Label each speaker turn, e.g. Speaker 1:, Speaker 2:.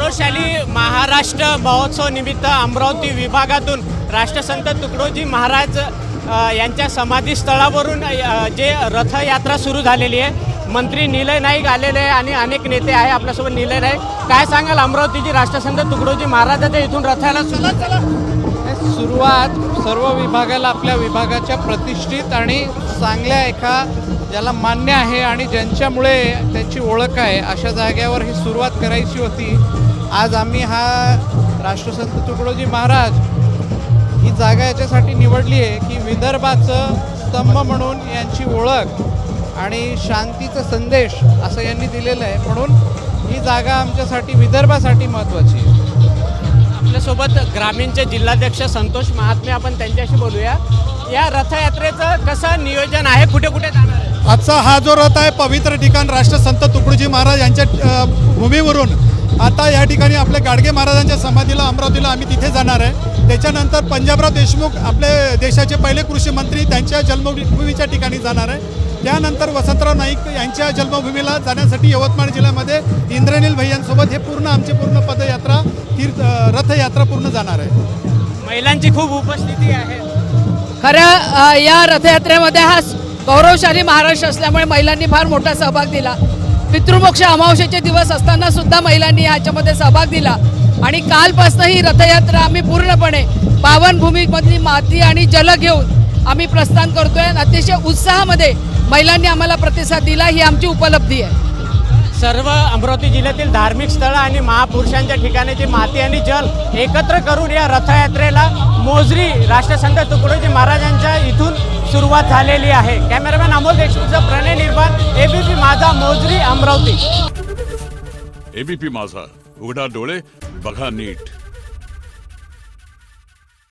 Speaker 1: गौरवशाली महाराष्ट्र महोत्सव निमित्त अमरावती विभागातून राष्ट्रसंत तुकडोजी महाराज यांच्या समाधीस्थळावरून जे रथयात्रा सुरू झालेली आहे। मंत्री निलय नाईक आलेले आहे आणि अनेक नेते आहे आपल्यासोबत। निलय नाईक, काय सांगाल अमरावतीची राष्ट्रसंत तुकडोजी महाराजाच्या इथून रथाला
Speaker 2: सुरुवात सर्व विभागाला आपल्या विभागाच्या प्रतिष्ठित आणि चांगल्या एका ज्याला मान्य आहे आणि ज्यांच्यामुळे त्याची ओळख आहे अशा जाग्यावर ही सुरुवात करायची होती। आज आम्ही हा राष्ट्रसंत तुकडोजी महाराज ही जागा याच्यासाठी निवडली आहे की विदर्भाचं स्तंभ म्हणून यांची ओळख आणि शांतीचा संदेश असं यांनी दिलेलं आहे, म्हणून ही जागा आमच्यासाठी विदर्भासाठी महत्त्वाची आहे।
Speaker 1: आपल्यासोबत ग्रामीणचे जिल्हाध्यक्ष संतोष महात्मे, आपण त्यांच्याशी बोलूया। या रथयात्रेचं कसं नियोजन आहे, कुठे कुठे जाणार आहे?
Speaker 3: आजचा हा जो रथ आहे पवित्र ठिकाण राष्ट्रसंत तुकडोजी महाराज यांच्या भूमीवरून आता या ठिकाणी आपल्या गाडगे महाराजांच्या समाधीला अमरावतीला आम्ही तिथे जाणार आहे। त्याच्यानंतर पंजाबराव देशमुख आपले देशाचे पहिले कृषी मंत्री त्यांच्या जन्मभूमीच्या ठिकाणी जाणार आहे। त्यानंतर वसंतराव नाईक यांच्या जन्मभूमीला जाण्यासाठी यवतमाळ जिल्ह्यामध्ये इंद्रनील भैयांसोबत हे पूर्ण आमची पूर्ण पदयात्रा रथयात्रा पूर्ण जाणार आहे।
Speaker 1: महिलांची खूप उपस्थिती आहे।
Speaker 4: खरं या रथयात्रेमध्ये हा गौरवशाली महाराष्ट्र असल्यामुळे महिलांनी फार मोठा सहभाग दिला। पितृमोक्ष अमावस्येचे दिवस असताना सुद्धा महिलांनी ह्याच्यामध्ये सहभाग दिला आणि कालपासून ही रथयात्रा आम्ही पूर्णपणे पावनभूमीमधली माती आणि जल घेऊन आम्ही प्रस्थान करतोय। अतिशय उत्साहामध्ये महिलांनी आम्हाला प्रतिसाद दिला, ही आमची उपलब्धी आहे।
Speaker 1: सर्व अमरावती जिल्ह्यातील धार्मिक स्थळं आणि महापुरुषांच्या ठिकाणाची माती आणि जल एकत्र करून या रथयात्रेला मोजरी राष्ट्रसंत तुकडोजी महाराजांच्या इथून सुरुवात झालेली आहे। कॅमेरामॅन अमोल देशमुखचा प्रणय निर्माण, एबीपी माझा, मोजरी, अमरावती।
Speaker 5: एबीपी माझा, उघडा डोळे बघा नीट।